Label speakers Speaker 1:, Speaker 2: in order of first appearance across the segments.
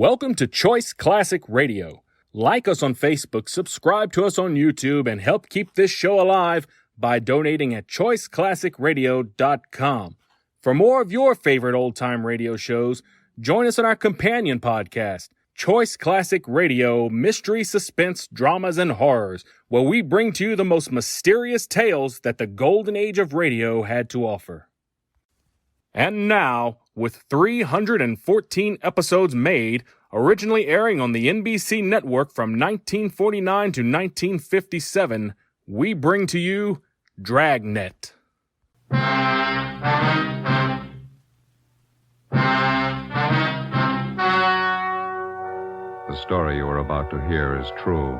Speaker 1: Welcome to Choice Classic Radio. Like us on Facebook, subscribe to us on YouTube, and help keep this show alive by donating at choiceclassicradio.com. For more of your favorite old-time radio shows, join us on our companion podcast, Choice Classic Radio, Mystery, Suspense, Dramas, and Horrors, where we bring to you the most mysterious tales that the golden age of radio had to offer. And now, with 314 episodes made, originally airing on the NBC network from 1949 to 1957, we bring to you Dragnet.
Speaker 2: The story you are about to hear is true.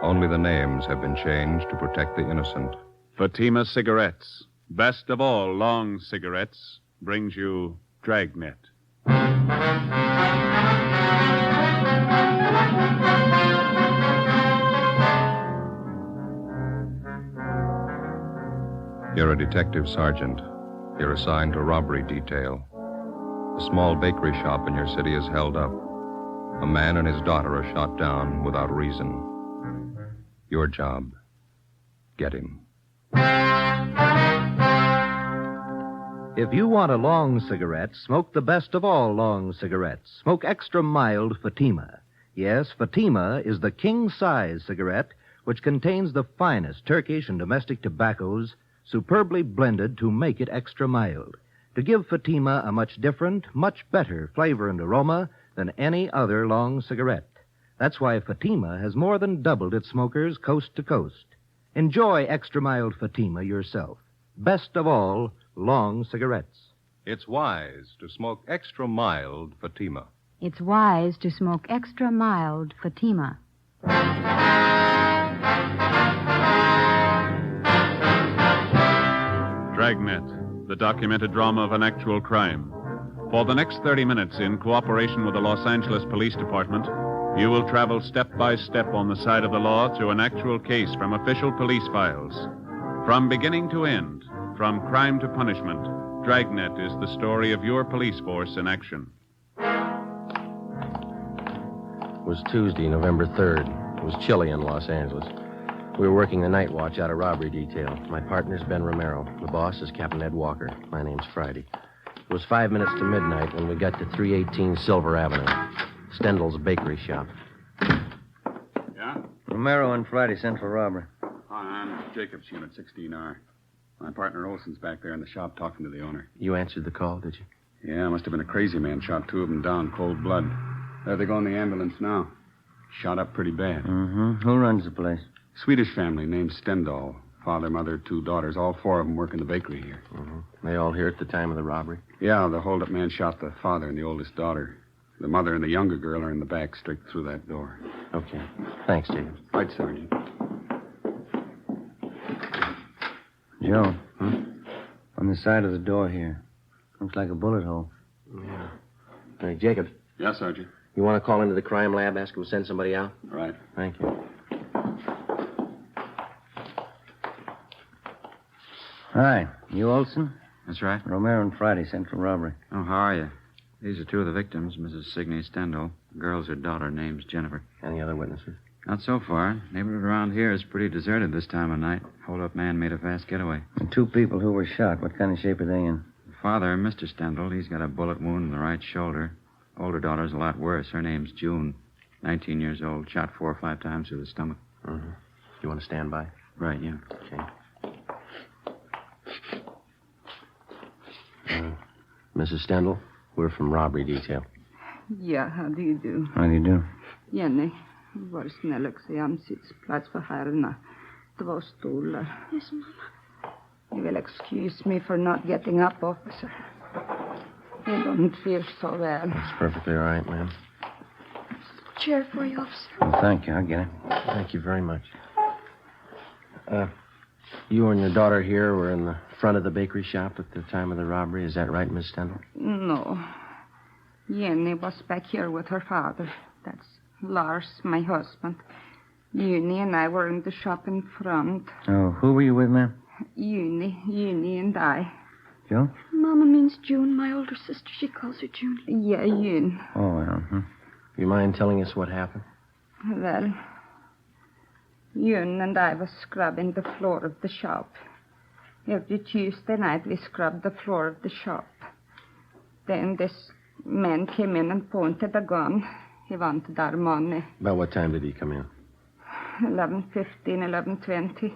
Speaker 2: Only the names have been changed to protect the innocent.
Speaker 3: Fatima Cigarettes, best of all long cigarettes, brings you Dragnet.
Speaker 2: You're a detective sergeant. You're assigned to robbery detail. A small bakery shop in your city is held up. A man and his daughter are shot down without reason. Your job, get him.
Speaker 4: If you want a long cigarette, smoke the best of all long cigarettes. Smoke extra mild Fatima. Yes, Fatima is the king-size cigarette which contains the finest Turkish and domestic tobaccos superbly blended to make it extra mild, to give Fatima a much different, much better flavor and aroma than any other long cigarette. That's why Fatima has more than doubled its smokers coast to coast. Enjoy extra mild Fatima yourself. Best of all, long cigarettes.
Speaker 2: It's wise to smoke extra mild Fatima.
Speaker 5: It's wise to smoke extra mild Fatima.
Speaker 3: Dragnet, the documented drama of an actual crime. For the next 30 minutes, in cooperation with the Los Angeles Police Department, you will travel step by step on the side of the law through an actual case from official police files. From beginning to end, from crime to punishment, Dragnet is the story of your police force in action.
Speaker 6: It was Tuesday, November 3rd. It was chilly in Los Angeles. We were working the night watch out of robbery detail. My partner's Ben Romero. The boss is Captain Ed Walker. My name's Friday. It was 5 minutes to midnight when we got to 318 Silver Avenue, Stendel's bakery shop.
Speaker 3: Yeah?
Speaker 7: Romero and Friday sent for robbery.
Speaker 3: Hi, I'm Jacobs, Unit 16R. My partner Olson's back there in the shop talking to the owner.
Speaker 6: You answered the call, did you?
Speaker 3: Yeah, must have been a crazy man. Shot two of them down, cold blood. There they go in the ambulance now. Shot up pretty bad.
Speaker 7: Mm-hmm. Who runs the place?
Speaker 3: Swedish family named Stendal. Father, mother, two daughters. All four of them work in the bakery here.
Speaker 6: Mm-hmm. They all here at the time of the robbery?
Speaker 3: Yeah, the hold-up man shot the father and the oldest daughter. The mother and the younger girl are in the back, straight through that door.
Speaker 6: Okay. Thanks, Jacob.
Speaker 3: Right, Sergeant.
Speaker 7: Joe. On the side of the door here. Looks like a bullet hole.
Speaker 6: Yeah. Hey, Jacob,
Speaker 3: Yes, Sergeant.
Speaker 6: you want to call into the crime lab, ask them to send somebody out?
Speaker 3: All right.
Speaker 6: Thank you.
Speaker 7: Hi. You Olson?
Speaker 8: That's right.
Speaker 7: Romero and Friday sent for robbery.
Speaker 8: Oh, how are you? These are two of the victims, Mrs. Signey Stendhal. The girl's her daughter, name's Jennifer.
Speaker 6: Any other witnesses?
Speaker 8: Not so far. Neighborhood around here is pretty deserted this time of night. Hold-up man made a fast getaway.
Speaker 7: And two people who were shot. What kind of shape are they in?
Speaker 8: The father, Mr. Stendhal, he's got a bullet wound in the right shoulder. Older daughter's a lot worse. Her name's June. 19 years old. Shot 4 or 5 times through the stomach.
Speaker 6: Mm-hmm. You want to stand by?
Speaker 8: Right, yeah.
Speaker 6: Okay. Mrs. Stendhal, we're from robbery detail.
Speaker 9: Ja, how do you do?
Speaker 7: How do you do?
Speaker 9: Jenny, var snäll och se om sittplats för herrarna. 2 stolar.
Speaker 5: Yes, Mama.
Speaker 9: You will excuse me for not getting up, officer. I don't feel so well.
Speaker 6: That's perfectly all right, ma'am.
Speaker 5: Chair for you, officer.
Speaker 7: Well, thank you. I'll get it.
Speaker 6: Thank you very much. You and your daughter here were in the front of the bakery shop at the time of the robbery. Is that right, Miss Stendhal?
Speaker 9: No. Jenny was back here with her father. That's Lars, my husband. Uni and I were in the shop in front.
Speaker 7: Oh, who were you with, ma'am?
Speaker 9: Uni and I.
Speaker 7: Joe?
Speaker 5: Mama means June, my older sister. She calls her Junie.
Speaker 9: Yeah, Yun.
Speaker 7: Oh, well.
Speaker 6: You mind telling us what happened?
Speaker 9: Well, Yun and I was scrubbing the floor of the shop. Every Tuesday night we scrubbed the floor of the shop. Then this man came in and pointed a gun. He wanted our money.
Speaker 6: About what time did he come in?
Speaker 9: 11:15, 11:20.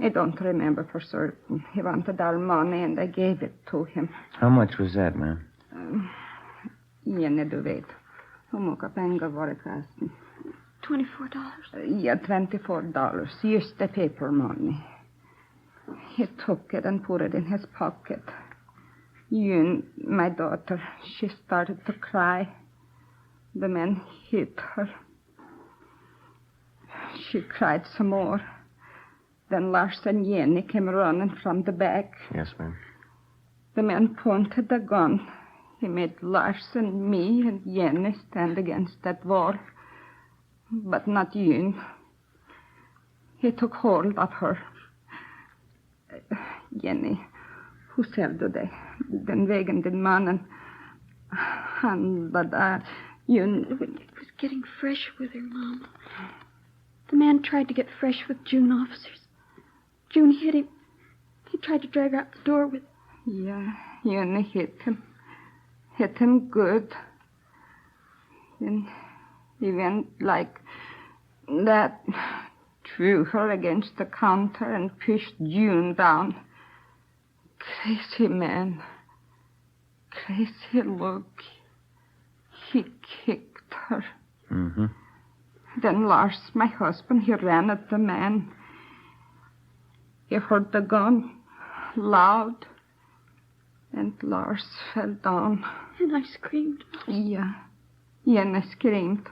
Speaker 9: I don't remember for certain. He wanted our money, and I gave it to him.
Speaker 7: How much was that, ma'am?
Speaker 9: Igen, du vet. Hur mycket pengar var det förresten?
Speaker 5: $24.
Speaker 9: Yeah, $24. Just the paper money. He took it and put it in his pocket. Yun, my daughter, she started to cry. The man hit her. She cried some more. Then Lars and Jenny came running from the back.
Speaker 6: Yes, ma'am.
Speaker 9: The man pointed the gun. He made Lars and me and Jenny stand against that wall. But not Yun. He took hold of her. Jenny, hur ser du dig? Den vägen din mannen. Han var där. Yun.
Speaker 5: It was getting fresh with her, Mom. The man tried to get fresh with June officers. June hit him. He tried to drag her out the door with...
Speaker 9: Yeah, Yun hit him. Hit him good. Then he went like that, threw her against the counter and pushed June down. Crazy man. Crazy look. He kicked her.
Speaker 7: Mm-hmm.
Speaker 9: Then Lars, my husband, he ran at the man. He heard the gun loud, and Lars fell down.
Speaker 5: And I screamed.
Speaker 9: Yeah, and I screamed.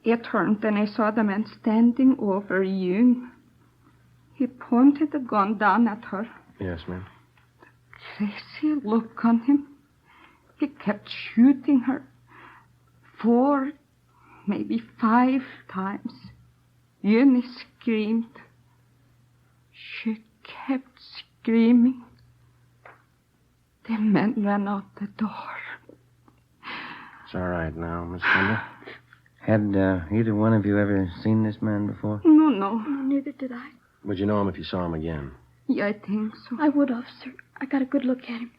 Speaker 9: I turned and I saw the man standing over Yun. He pointed the gun down at her.
Speaker 6: Yes, ma'am.
Speaker 9: Crazy look on him. He kept shooting her 4, maybe 5 times. Yun screamed. She kept screaming. The men ran out the door.
Speaker 6: It's all right now, Miss Linda.
Speaker 7: Had either one of you ever seen this man before?
Speaker 9: No.
Speaker 5: No, neither did I.
Speaker 6: Would you know him if you saw him again?
Speaker 9: Yeah, I think so.
Speaker 5: I would, officer. I got a good look at him.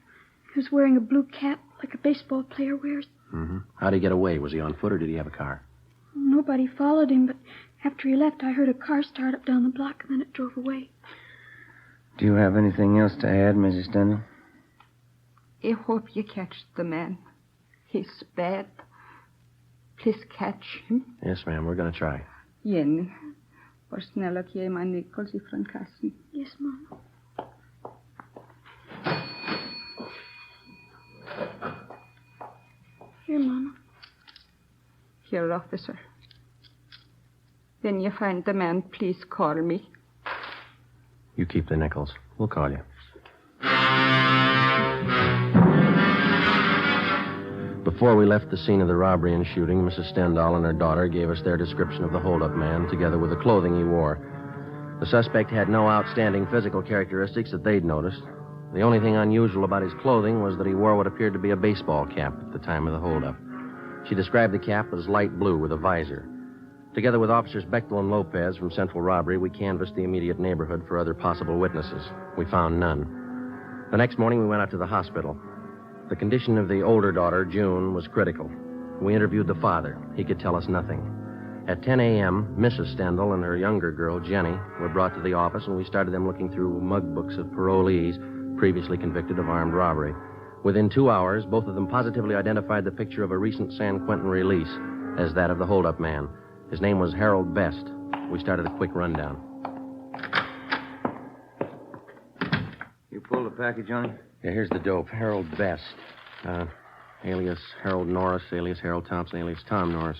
Speaker 5: He was wearing a blue cap like a baseball player wears.
Speaker 6: Mm-hmm. How'd he get away? Was he on foot or did he have a car?
Speaker 5: Nobody followed him, but after he left, I heard a car start up down the block, and then it drove away.
Speaker 7: Do you have anything else to add, Mrs. Stendhal?
Speaker 9: I hope you catch the man. He's bad. Please catch him.
Speaker 6: Yes, ma'am. We're going to try.
Speaker 9: Jenny, var snäll att ge mig nickels ifrån kassan.
Speaker 5: Yes, Mom. Here, Mama.
Speaker 9: Here, officer. When you find the man, please call me.
Speaker 6: You keep the nickels. We'll call you. Before we left the scene of the robbery and shooting, Mrs. Stendhal and her daughter gave us their description of the hold-up man, together with the clothing he wore. The suspect had no outstanding physical characteristics that they'd noticed. The only thing unusual about his clothing was that he wore what appeared to be a baseball cap at the time of the hold-up. She described the cap as light blue with a visor. Together with Officers Bechtel and Lopez from Central Robbery, we canvassed the immediate neighborhood for other possible witnesses. We found none. The next morning, we went out to the hospital. The condition of the older daughter, June, was critical. We interviewed the father. He could tell us nothing. At 10 a.m., Mrs. Stendhal and her younger girl, Jenny, were brought to the office, and we started them looking through mug books of parolees previously convicted of armed robbery. Within 2 hours, both of them positively identified the picture of a recent San Quentin release as that of the hold-up man. His name was Harold Best. We started a quick rundown.
Speaker 7: You pulled the package on him?
Speaker 6: Yeah, here's the dope. Harold Best. Alias Harold Norris, alias Harold Thompson, alias Tom Norris.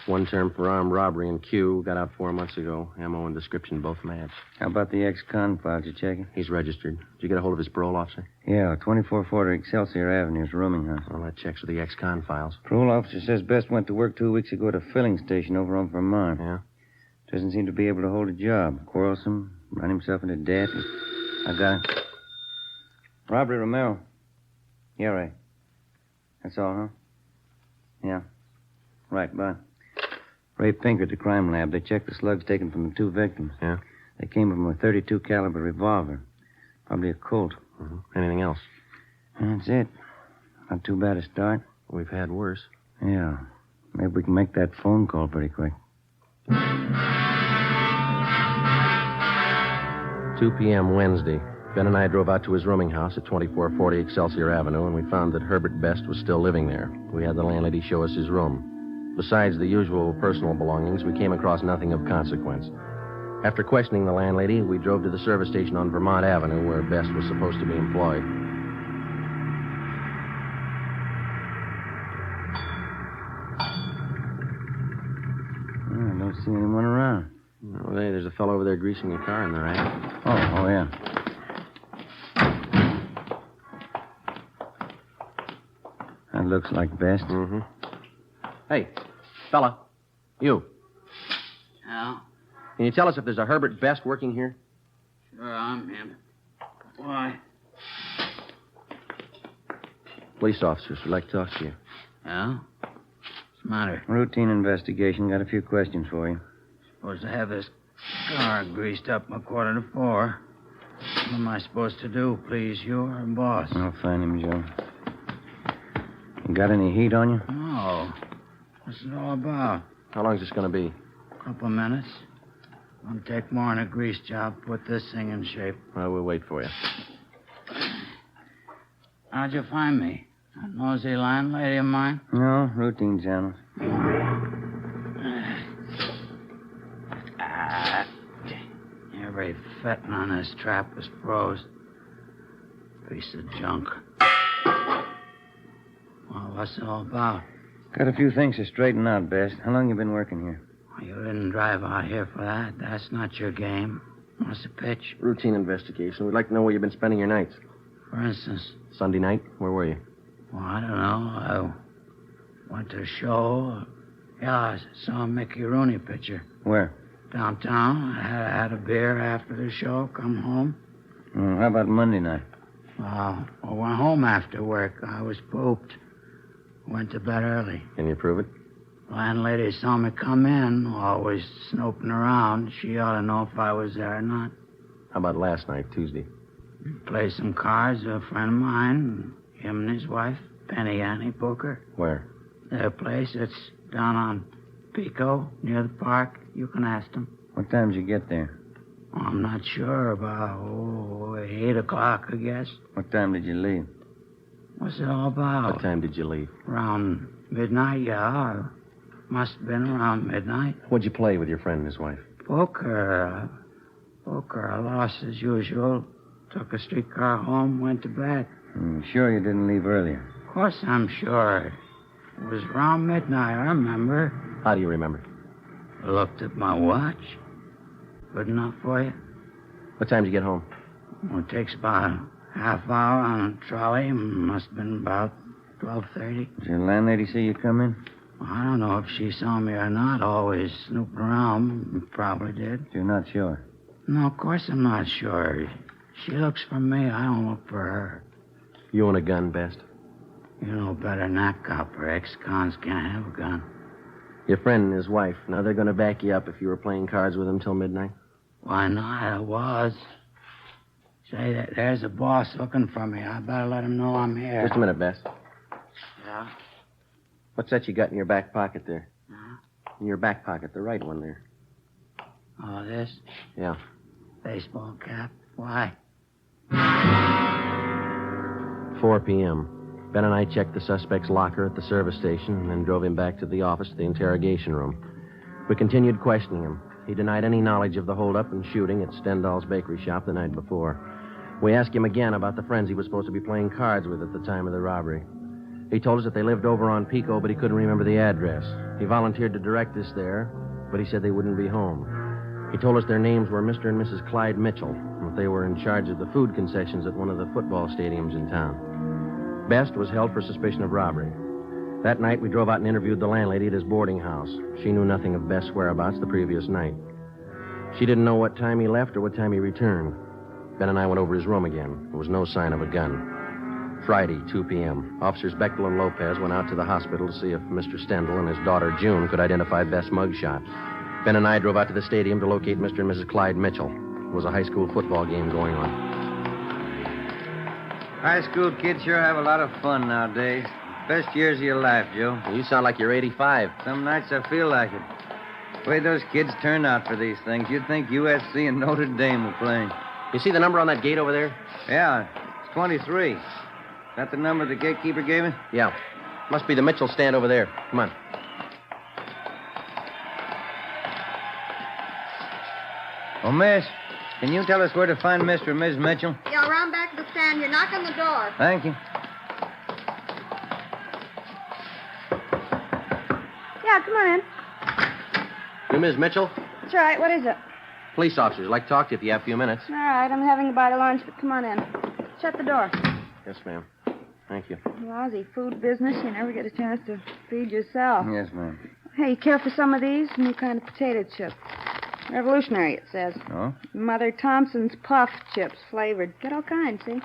Speaker 6: One term for armed robbery in Q. Got out 4 months ago. Ammo and description both match.
Speaker 7: How about the ex-con file? Did you check it?
Speaker 6: He's registered. Did you get a hold of his parole officer?
Speaker 7: Yeah, 2440 Excelsior Avenue is rooming house.
Speaker 6: Well, that checks with the ex-con files.
Speaker 7: Parole officer says Best went to work 2 weeks ago at a filling station over on Vermont.
Speaker 6: Yeah?
Speaker 7: Doesn't seem to be able to hold a job. Quarrelsome, run himself into debt. I got him. Robbery, Romero. Yeah, right. That's all, huh? Yeah. Right, Bob. Ray Pinker at the crime lab. They checked the slugs taken from the two victims.
Speaker 6: Yeah?
Speaker 7: They came from a .32 caliber revolver. Probably a Colt.
Speaker 6: Mm-hmm. Anything else?
Speaker 7: That's it. Not too bad a start.
Speaker 6: We've had worse.
Speaker 7: Yeah. Maybe we can make that phone call pretty quick.
Speaker 6: 2 p.m. Wednesday. Ben and I drove out to his rooming house at 2440 Excelsior Avenue, and we found that Herbert Best was still living there. We had the landlady show us his room. Besides the usual personal belongings, we came across nothing of consequence. After questioning the landlady, we drove to the service station on Vermont Avenue, where Best was supposed to be employed.
Speaker 7: I don't see anyone around.
Speaker 6: Oh, there's a fellow over there greasing your car in the rack.
Speaker 7: Oh, yeah. That looks like Best.
Speaker 6: Mm-hmm. Hey, fella. You.
Speaker 10: Yeah?
Speaker 6: Can you tell us if there's a Herbert Best working here?
Speaker 10: Sure, I'm him. Why?
Speaker 6: Police officers would like to talk to you.
Speaker 10: Yeah? What's the matter?
Speaker 7: Routine investigation. Got a few questions for you.
Speaker 10: Supposed to have this car greased up a 3:45. What am I supposed to do, please? You or boss?
Speaker 7: I'll find him, Joe. You got any heat on you?
Speaker 10: No. What's it all about?
Speaker 6: How long's this going to be?
Speaker 10: A couple of minutes. Won't take more than a grease job. Put this thing in shape.
Speaker 6: Well, we'll wait for you.
Speaker 10: How'd you find me? A nosy landlady of mine?
Speaker 7: No, routine channels.
Speaker 10: Every fettin' on this trap is froze. Piece of junk. Well, what's it all about?
Speaker 7: Got a few things to straighten out, Best. How long you been working here?
Speaker 10: You didn't drive out here for that. That's not your game. What's the pitch?
Speaker 6: Routine investigation. We'd like to know where you've been spending your nights.
Speaker 10: For instance?
Speaker 6: Sunday night? Where were you?
Speaker 10: Well, I don't know. I went to a show. Yeah, I saw a Mickey Rooney picture.
Speaker 7: Where?
Speaker 10: Downtown. I had a beer after the show. Come home.
Speaker 7: How about Monday night?
Speaker 10: I went home after work. I was pooped. Went to bed early.
Speaker 6: Can you prove it?
Speaker 10: Landlady saw me come in, always snooping around. She ought to know if I was there or not.
Speaker 6: How about last night, Tuesday?
Speaker 10: Played some cards with a friend of mine, him and his wife, Penny Annie Booker.
Speaker 6: Where?
Speaker 10: Their place, it's down on Pico, near the park. You can ask them.
Speaker 7: What time did you get there?
Speaker 10: I'm not sure. About 8 o'clock, I guess.
Speaker 7: What time did you leave?
Speaker 10: What's it all about?
Speaker 6: What time did you leave?
Speaker 10: Around midnight, yeah. Must have been around midnight.
Speaker 6: What'd you play with your friend and his wife?
Speaker 10: Poker. I lost as usual. Took a streetcar home, went to bed.
Speaker 7: Sure you didn't leave earlier?
Speaker 10: Of course I'm sure. It was around midnight, I remember.
Speaker 6: How do you remember?
Speaker 10: I looked at my watch. Good enough for you?
Speaker 6: What time did you get home?
Speaker 10: Well, it takes about a half hour on a trolley. Must have been about 12:30.
Speaker 7: Did your landlady see you come in?
Speaker 10: I don't know if she saw me or not. Always snooping around. Probably did.
Speaker 7: You're not sure?
Speaker 10: No, of course I'm not sure. She looks for me. I don't look for her.
Speaker 6: You own a gun, Best?
Speaker 10: You know better than that, copper. Ex-cons can't have a gun.
Speaker 6: Your friend and his wife. Now, they're going to back you up if you were playing cards with them till midnight?
Speaker 10: Why not? I was. Say, there's a boss looking for me. I better let him know I'm here.
Speaker 6: Just a minute, Best.
Speaker 10: Yeah?
Speaker 6: What's that you got in your back pocket there?
Speaker 10: Huh?
Speaker 6: In your back pocket, the right one there.
Speaker 10: Oh, this?
Speaker 6: Yeah.
Speaker 10: Baseball cap. Why?
Speaker 6: 4 p.m. Ben and I checked the suspect's locker at the service station and then drove him back to the office to the interrogation room. We continued questioning him. He denied any knowledge of the holdup and shooting at Stendhal's bakery shop the night before. We asked him again about the friends he was supposed to be playing cards with at the time of the robbery. He told us that they lived over on Pico, but he couldn't remember the address. He volunteered to direct us there, but he said they wouldn't be home. He told us their names were Mr. and Mrs. Clyde Mitchell, and that they were in charge of the food concessions at one of the football stadiums in town. Best was held for suspicion of robbery. That night, we drove out and interviewed the landlady at his boarding house. She knew nothing of Best's whereabouts the previous night. She didn't know what time he left or what time he returned. Ben and I went over his room again. There was no sign of a gun. Friday, 2 p.m. Officers Bechtel and Lopez went out to the hospital to see if Mr. Stendhal and his daughter June could identify Best's mugshot. Ben and I drove out to the stadium to locate Mr. and Mrs. Clyde Mitchell. There was a high school football game going on.
Speaker 7: High school kids sure have a lot of fun nowadays. Best years of your life, Joe.
Speaker 6: Well, you sound like you're 85.
Speaker 7: Some nights I feel like it. The way those kids turn out for these things, you'd think USC and Notre Dame were playing.
Speaker 6: You see the number on that gate over there?
Speaker 7: Yeah, it's 23. That the number the gatekeeper gave me?
Speaker 6: Yeah. Must be the Mitchell stand over there. Come on.
Speaker 7: Oh, miss, can you tell us where to find Mr. and Ms. Mitchell?
Speaker 11: Yeah, around back of the stand. You're knocking on the door.
Speaker 7: Thank you.
Speaker 11: Yeah, come on in.
Speaker 6: You Ms. Mitchell?
Speaker 11: That's right. What is it?
Speaker 6: Police officers. Like to talk to you if you have a few minutes.
Speaker 11: All right, I'm having a bite of lunch, but come on in. Shut the door.
Speaker 6: Yes, ma'am. Thank you.
Speaker 11: Lousy food business. You never get a chance to feed yourself.
Speaker 7: Yes, ma'am.
Speaker 11: Hey, you care for some of these? New kind of potato chip. Revolutionary, it says.
Speaker 7: Oh?
Speaker 11: Mother Thompson's puff chips, flavored. Got all kinds, see?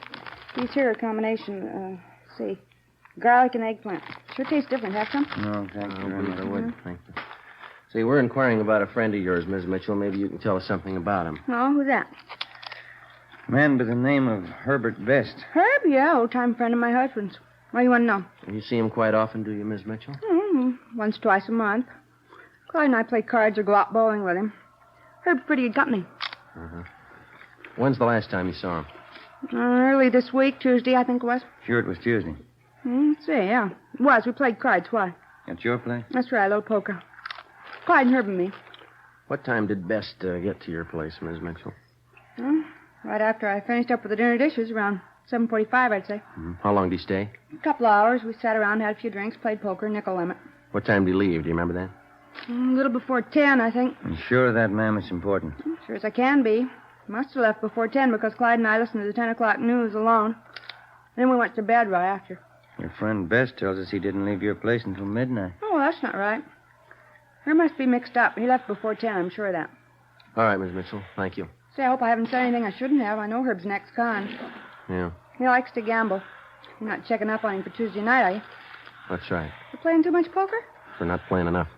Speaker 11: These here are a combination, see, garlic and eggplant. Sure tastes different. Have some?
Speaker 7: No, thank you very much.
Speaker 6: I would. Thank you. See, we're inquiring about a friend of yours, Ms. Mitchell. Maybe you can tell us something about him.
Speaker 11: Oh, who's that?
Speaker 7: Man by the name of Herbert Best.
Speaker 11: Herb? Yeah, old-time friend of my husband's. What do you want to know?
Speaker 6: You see him quite often, do you, Ms. Mitchell?
Speaker 11: Once, twice a month. Clyde and I play cards or go out bowling with him. Herb's pretty good company.
Speaker 6: Uh-huh. When's the last time you saw him?
Speaker 11: Early this week, Tuesday, I think it was.
Speaker 7: Sure, it was Tuesday.
Speaker 11: Let's see, yeah. It was. We played cards. Why?
Speaker 7: At your place?
Speaker 11: That's right, a little poker. Clyde and Herb and me.
Speaker 6: What time did Best get to your place, Ms. Mitchell?
Speaker 11: Right after I finished up with the dinner dishes, around 7:45, I'd say.
Speaker 6: Mm-hmm. How long did he stay?
Speaker 11: A couple of hours. We sat around, had a few drinks, played poker, nickel limit.
Speaker 6: What time did he leave? Do you remember that?
Speaker 11: A little before 10, I think.
Speaker 7: I'm sure of that, ma'am. It's important.
Speaker 11: Sure as I can be. Must have left before 10 because Clyde and I listened to the 10 o'clock news alone. Then we went to bed right after.
Speaker 7: Your friend Best tells us he didn't leave your place until midnight.
Speaker 11: Oh, that's not right. There must be mixed up. He left before 10, I'm sure of that.
Speaker 6: All right, Ms. Mitchell. Thank you.
Speaker 11: Say, I hope I haven't said anything I shouldn't have. I know Herb's an ex-con.
Speaker 6: Yeah,
Speaker 11: He likes to gamble. You're not checking up on him for Tuesday night, are you?
Speaker 6: that's right.
Speaker 11: You playing too much poker?
Speaker 6: We're not playing enough.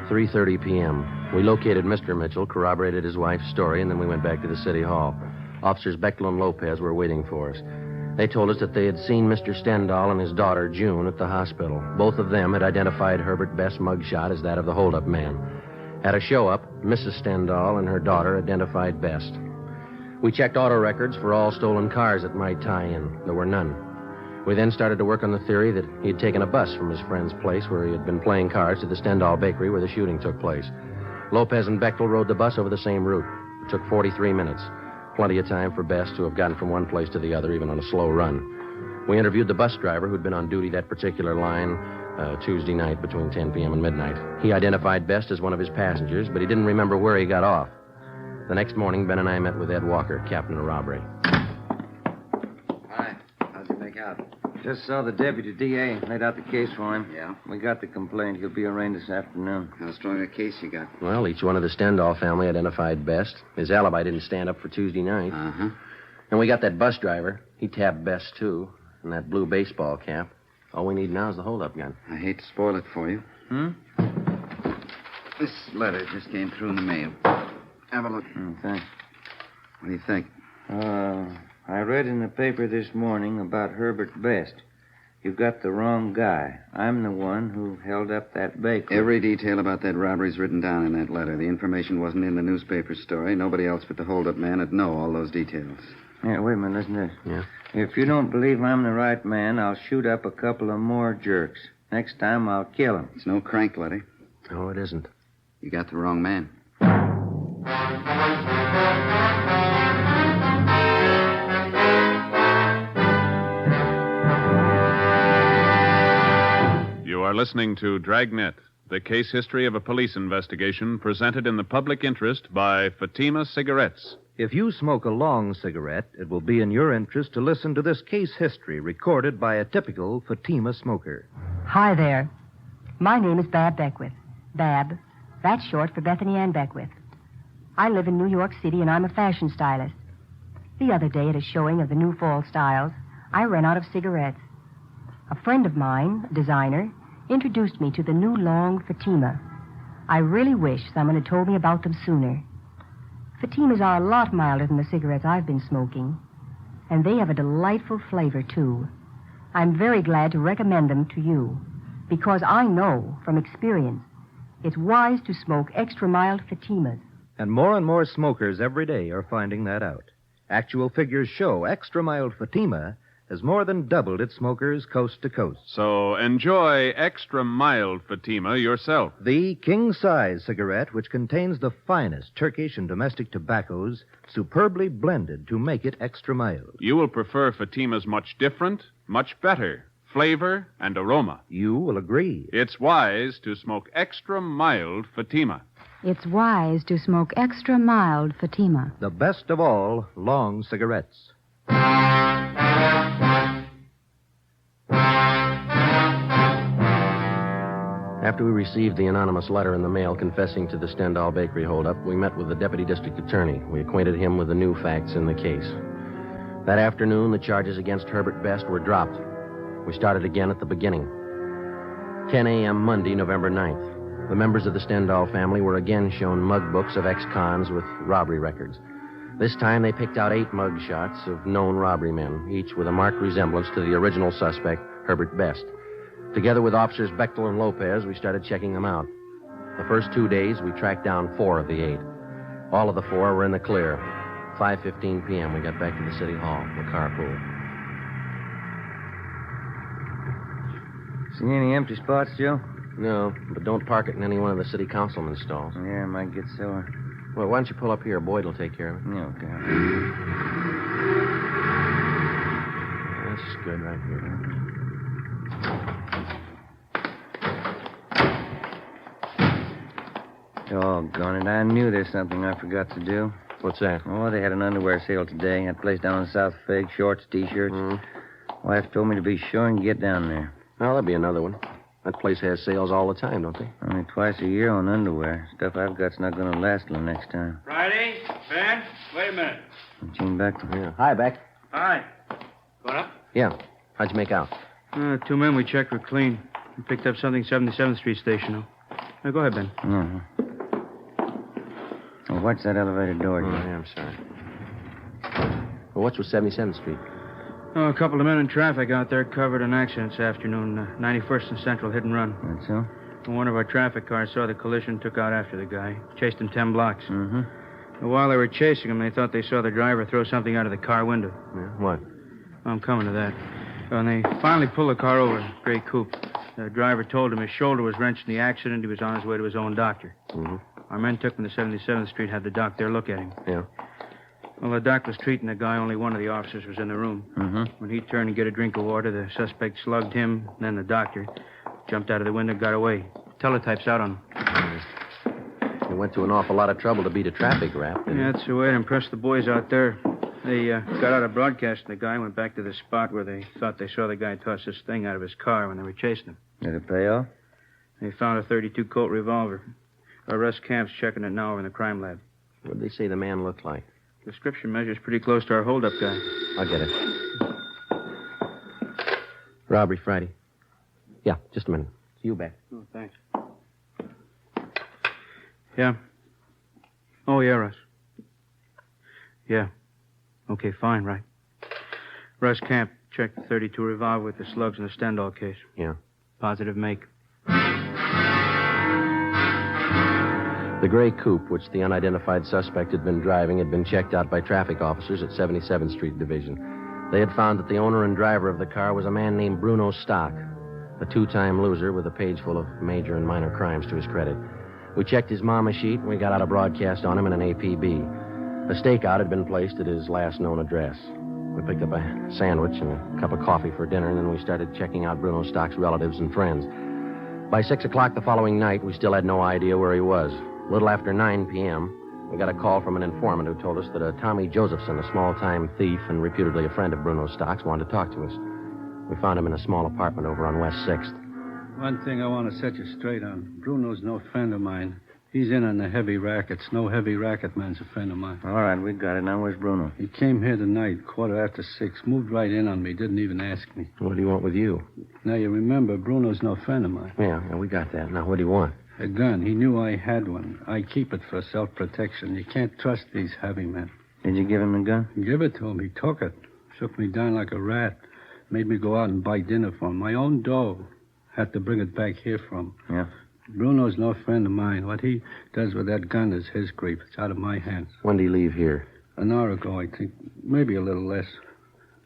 Speaker 6: 3:30 p.m. We located Mr. Mitchell, corroborated his wife's story, and then we went back to the city hall. Officers Bechtel and Lopez were waiting for us. They told us that they had seen Mr. Stendhal and his daughter, June, at the hospital. Both of them had identified Herbert Best's mugshot as that of the holdup man. At a show-up, Mrs. Stendhal and her daughter identified Best. We checked auto records for all stolen cars that might tie in. There were none. We then started to work on the theory that he had taken a bus from his friend's place where he had been playing cards to the Stendhal bakery where the shooting took place. Lopez and Bechtel rode the bus over the same route. It took 43 minutes. Plenty of time for Best to have gotten from one place to the other, even on a slow run. We interviewed the bus driver who'd been on duty that particular line Tuesday night between 10 p.m. and midnight. He identified Best as one of his passengers, but he didn't remember where he got off. The next morning, Ben and I met with Ed Walker, captain of robbery.
Speaker 8: Hi. How'd you make out?
Speaker 7: Just saw the deputy DA. Laid out the case for him.
Speaker 8: Yeah?
Speaker 7: We got the complaint. He'll be arraigned this afternoon.
Speaker 8: How strong a case you got?
Speaker 6: Well, each one of the Stendhal family identified Best. His alibi didn't stand up for Tuesday night.
Speaker 8: Uh-huh.
Speaker 6: And we got that bus driver. He tapped Best, too. And that blue baseball cap. All we need now is the holdup gun.
Speaker 8: I hate to spoil it for you.
Speaker 7: Hmm?
Speaker 8: This letter just came through in the mail. Have a look.
Speaker 7: Thanks.
Speaker 8: What do you think?
Speaker 7: I read in the paper this morning about Herbert Best. You've got the wrong guy. I'm the one who held up that bakery.
Speaker 8: Every detail about that robbery's written down in that letter. The information wasn't in the newspaper story. Nobody else but the hold-up man would know all those details.
Speaker 7: Yeah, wait a minute. Listen to this.
Speaker 6: Yeah?
Speaker 7: If you don't believe I'm the right man, I'll shoot up a couple of more jerks. Next time, I'll kill them.
Speaker 8: It's no crank letter.
Speaker 6: No, it isn't.
Speaker 8: You got the wrong man.
Speaker 3: You are listening to Dragnet, the case history of a police investigation presented in the public interest by Fatima Cigarettes.
Speaker 4: If you smoke a long cigarette, it will be in your interest to listen to this case history recorded by a typical Fatima smoker.
Speaker 12: Hi there. My name is Bab Beckwith. Bab, that's short for Bethany Ann Beckwith. I live in New York City, and I'm a fashion stylist. The other day at a showing of the new fall styles, I ran out of cigarettes. A friend of mine, a designer, introduced me to the new long Fatima. I really wish someone had told me about them sooner. Fatimas are a lot milder than the cigarettes I've been smoking, and they have a delightful flavor, too. I'm very glad to recommend them to you, because I know from experience it's wise to smoke extra mild Fatimas.
Speaker 4: And more smokers every day are finding that out. Actual figures show extra mild Fatima has more than doubled its smokers coast to coast.
Speaker 3: So enjoy extra mild Fatima yourself.
Speaker 4: The king-size cigarette, which contains the finest Turkish and domestic tobaccos, superbly blended to make it extra mild.
Speaker 3: You will prefer Fatima's much different, much better flavor and aroma.
Speaker 4: You will agree.
Speaker 3: It's wise to smoke extra mild Fatima.
Speaker 13: It's wise to smoke extra mild Fatima.
Speaker 4: The best of all long cigarettes.
Speaker 6: After we received the anonymous letter in the mail confessing to the Stendhal Bakery holdup, we met with the deputy district attorney. We acquainted him with the new facts in the case. That afternoon, the charges against Herbert Best were dropped. We started again at the beginning. 10 a.m. Monday, November 9th. The members of the Stendhal family were again shown mug books of ex-cons with robbery records. This time they picked out 8 mug shots of known robbery men, each with a marked resemblance to the original suspect, Herbert Best. Together with officers Bechtel and Lopez, we started checking them out. The first 2 days, we tracked down 4 of the 8. All of the 4 were in the clear. 5:15 p.m., we got back to the city hall, the carpool.
Speaker 7: See any empty spots, Joe?
Speaker 6: No, but don't park it in any one of the city councilman's stalls.
Speaker 7: Yeah, I might get sore.
Speaker 6: Well, why don't you pull up here? Boyd will take care of it.
Speaker 7: Yeah, okay.
Speaker 6: That's good right here.
Speaker 7: Doggone it, I knew there's something I forgot to do.
Speaker 6: What's that?
Speaker 7: Oh, they had an underwear sale today. That place down in South Fig, shorts, T-shirts. Wife told me to be sure and get down there.
Speaker 6: Well, there'll be another one. That place has sales all the time, don't they?
Speaker 7: Only twice a year on underwear. Stuff I've got's not going to last till next time.
Speaker 10: Friday? Ben? Wait a minute.
Speaker 7: Gene back to
Speaker 6: Yeah. Hi, Beck.
Speaker 10: Hi. Going up?
Speaker 6: Yeah. How'd you make out?
Speaker 10: 2 men we checked were clean. We picked up something 77th Street station. Now, go ahead, Ben.
Speaker 7: Uh-huh. Oh, watch that elevator door,
Speaker 6: Oh,
Speaker 7: Joe.
Speaker 6: yeah, I'm sorry. Well, what's with 77th Street?
Speaker 10: Oh, a couple of men in traffic out there covered an accident this afternoon. 91st and Central, hit and run.
Speaker 7: That's so?
Speaker 10: One of our traffic cars saw the collision, took out after the guy. Chased him 10 blocks.
Speaker 7: Mm-hmm.
Speaker 10: And while they were chasing him, they thought they saw the driver throw something out of the car window.
Speaker 6: Yeah, what?
Speaker 10: I'm coming to that. When they finally pulled the car over, gray coupe, the driver told him his shoulder was wrenched in the accident. He was on his way to his own doctor.
Speaker 6: Mm-hmm.
Speaker 10: Our men took him to 77th Street, had the doc there look at him.
Speaker 6: Yeah.
Speaker 10: Well, the doc was treating the guy. Only one of the officers was in the room.
Speaker 7: Mm-hmm.
Speaker 10: When he turned to get a drink of water, the suspect slugged him, then the doctor. Jumped out of the window, got away. Teletype's out on him.
Speaker 6: They went to an awful lot of trouble to beat a traffic rap.
Speaker 10: Yeah, that's the way to impress the boys out there. They got out of broadcasting the guy, went back to the spot where they thought they saw the guy toss this thing out of his car when they were chasing him.
Speaker 7: Did it pay off?
Speaker 10: They found a .32 Colt revolver. Russ Camp's checking it now over in the crime lab.
Speaker 6: What did they say the man looked like?
Speaker 10: Description measures pretty close to our holdup guy.
Speaker 6: I'll get it. Robbery Friday. Yeah, just a minute. See you back.
Speaker 10: Oh, thanks. Yeah. Oh, yeah, Russ. Yeah. Okay, fine, right. Russ Camp checked the .32 revolver with the slugs in the Stendhal case.
Speaker 6: Yeah.
Speaker 10: Positive make.
Speaker 6: The gray coupe, which the unidentified suspect had been driving, had been checked out by traffic officers at 77th Street Division. They had found that the owner and driver of the car was a man named Bruno Stock, a 2-time loser with a page full of major and minor crimes to his credit. We checked his mama sheet, and we got out a broadcast on him in an APB. A stakeout had been placed at his last known address. We picked up a sandwich and a cup of coffee for dinner, and then we started checking out Bruno Stock's relatives and friends. By 6 o'clock the following night, we still had no idea where he was. A little after 9 p.m., we got a call from an informant who told us that a Tommy Josephson, a small-time thief and reputedly a friend of Bruno Stock's, wanted to talk to us. We found him in a small apartment over on West 6th.
Speaker 14: One thing I want to set you straight on. Bruno's no friend of mine. He's in on the heavy rackets. No heavy racket man's a friend of mine.
Speaker 7: All right, we got it. Now where's Bruno?
Speaker 14: He came here tonight, 6:15. Moved right in on me. Didn't even ask me.
Speaker 6: What do you want with you?
Speaker 14: Now, you remember, Bruno's no friend of mine.
Speaker 6: Yeah, we got that. Now, what do you want?
Speaker 14: A gun. He knew I had one. I keep it for self-protection. You can't trust these heavy men.
Speaker 7: Did you give him the gun?
Speaker 14: Give it to him. He took it. Shook me down like a rat. Made me go out and buy dinner for him. My own dough. Had to bring it back here from.
Speaker 7: Yeah.
Speaker 14: Bruno's no friend of mine. What he does with that gun is his grief. It's out of my hands.
Speaker 6: When did he leave here?
Speaker 14: An hour ago, I think. Maybe a little less.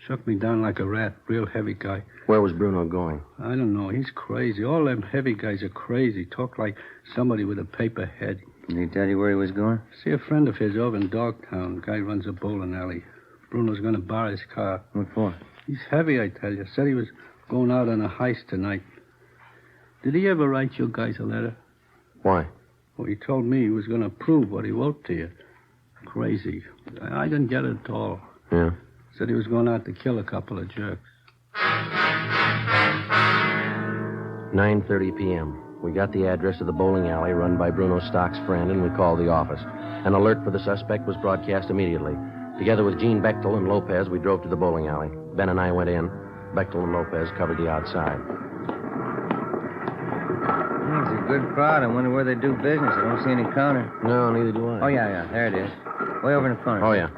Speaker 14: Shook me down like a rat. Real heavy guy.
Speaker 6: Where was Bruno going?
Speaker 14: I don't know. He's crazy. All them heavy guys are crazy. Talk like somebody with a paper head.
Speaker 7: Did he tell you where he was going?
Speaker 14: See a friend of his over in Dogtown. Guy runs a bowling alley. Bruno's going to borrow his car.
Speaker 7: What for?
Speaker 14: He's heavy, I tell you. Said he was going out on a heist tonight. Did he ever write you guys a letter?
Speaker 6: Why?
Speaker 14: Well, he told me he was going to prove what he wrote to you. Crazy. I didn't get it at all.
Speaker 6: Yeah?
Speaker 14: Said he was going out to kill a couple of jerks.
Speaker 6: 9:30 p.m. We got the address of the bowling alley run by Bruno Stock's friend, and we called the office. An alert for the suspect was broadcast immediately. Together with Gene Bechtel and Lopez, we drove to the bowling alley. Ben and I went in. Bechtel and Lopez covered the outside.
Speaker 7: It's a good crowd. I wonder where they do business. I don't see any counter.
Speaker 6: No, neither do I.
Speaker 7: Oh, yeah. There it is. Way over in the corner.
Speaker 6: Oh, yeah.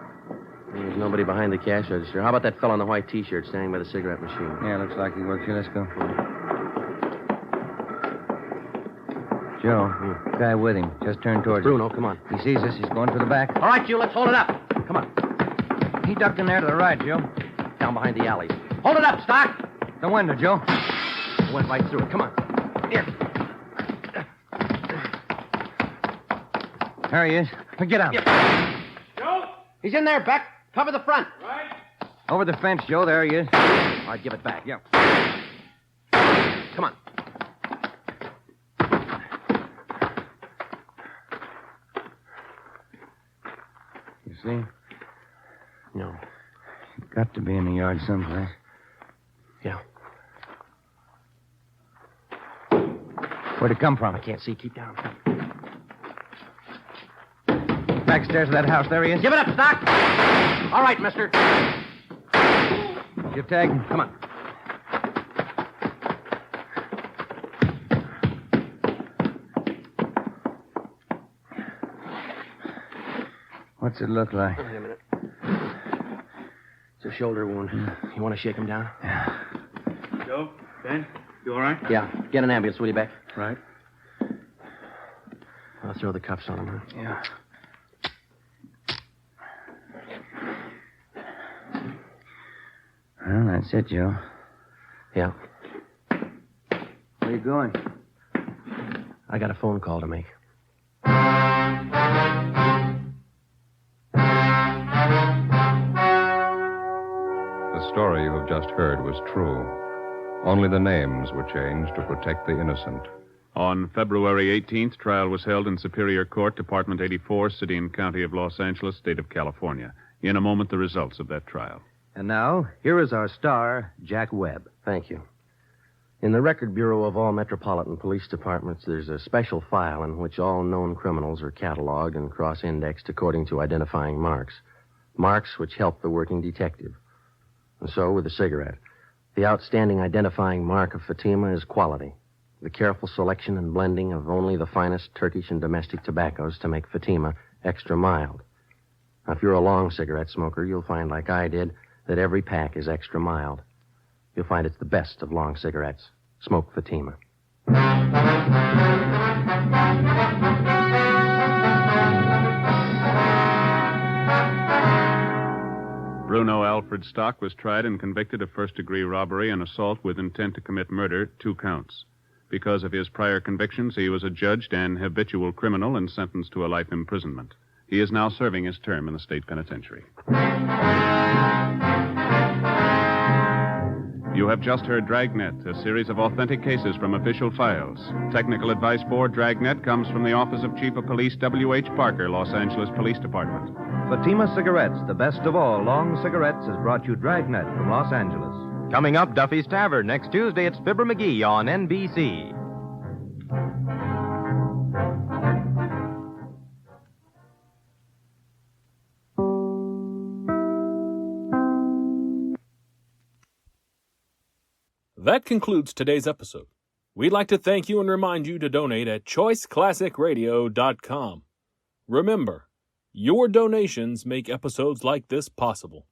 Speaker 6: There's nobody behind the cash register. How about that fellow in the white T-shirt standing by the cigarette machine?
Speaker 7: Yeah, looks like he works here. Let's go. Joe, guy with him. Just turned towards
Speaker 6: Bruno,
Speaker 7: us.
Speaker 6: come on.
Speaker 7: He sees us. He's going for the back.
Speaker 6: All right, you, let's hold it up. Come on.
Speaker 7: He ducked in there to the right, Joe.
Speaker 6: Down behind the alleys. Hold it up, Stock.
Speaker 7: The window, Joe.
Speaker 6: Went right through it. Come on. Here.
Speaker 7: There he is. Get out.
Speaker 6: Joe? He's in there, Beck. Cover the front.
Speaker 1: Right.
Speaker 7: Over the fence, Joe. There he is.
Speaker 6: All right, give it back.
Speaker 7: Yeah.
Speaker 6: Come on.
Speaker 7: You see?
Speaker 6: No.
Speaker 7: Got to be in the yard someplace.
Speaker 6: Yeah.
Speaker 7: Where'd it come from?
Speaker 6: I can't see. Keep down.
Speaker 7: Backstairs of that house. There he is.
Speaker 6: Give it up, Stock. All right, mister.
Speaker 7: You tag him.
Speaker 6: Come on.
Speaker 7: What's it look like?
Speaker 6: Wait a minute. It's a shoulder wound. You want to shake him down?
Speaker 7: Yeah.
Speaker 10: Joe? Ben? You all right?
Speaker 6: Yeah. Get an ambulance, will you, Beck?
Speaker 10: Right.
Speaker 6: I'll throw the cuffs on him, huh?
Speaker 7: Yeah. Well, that's it, Joe.
Speaker 6: Yeah.
Speaker 7: Where you going?
Speaker 6: I got a phone call to make.
Speaker 2: The story you have just heard was true. Only the names were changed to protect the innocent.
Speaker 3: On February 18th, trial was held in Superior Court, Department 84, City and County of Los Angeles, State of California. In a moment, the results of that trial.
Speaker 4: And now, here is our star, Jack Webb.
Speaker 6: Thank you. In the Record Bureau of all metropolitan police departments, there's a special file in which all known criminals are cataloged and cross-indexed according to identifying marks. Marks which help the working detective. And so, with the cigarette, the outstanding identifying mark of Fatima is quality. The careful selection and blending of only the finest Turkish and domestic tobaccos to make Fatima extra mild. Now, if you're a long cigarette smoker, you'll find, like I did, that every pack is extra mild. You'll find it's the best of long cigarettes. Smoke Fatima.
Speaker 3: Bruno Alfred Stock was tried and convicted of first-degree robbery and assault with intent to commit murder, 2 counts. Because of his prior convictions, he was adjudged an habitual criminal and sentenced to a life imprisonment. He is now serving his term in the state penitentiary. You have just heard Dragnet, a series of authentic cases from official files. Technical advice for Dragnet comes from the Office of Chief of Police W.H. Parker, Los Angeles Police Department.
Speaker 4: Fatima Cigarettes, the best of all long cigarettes, has brought you Dragnet from Los Angeles.
Speaker 15: Coming up, Duffy's Tavern. Next Tuesday, it's Fibber McGee on NBC.
Speaker 1: That concludes today's episode. We'd like to thank you and remind you to donate at choiceclassicradio.com. Remember, your donations make episodes like this possible.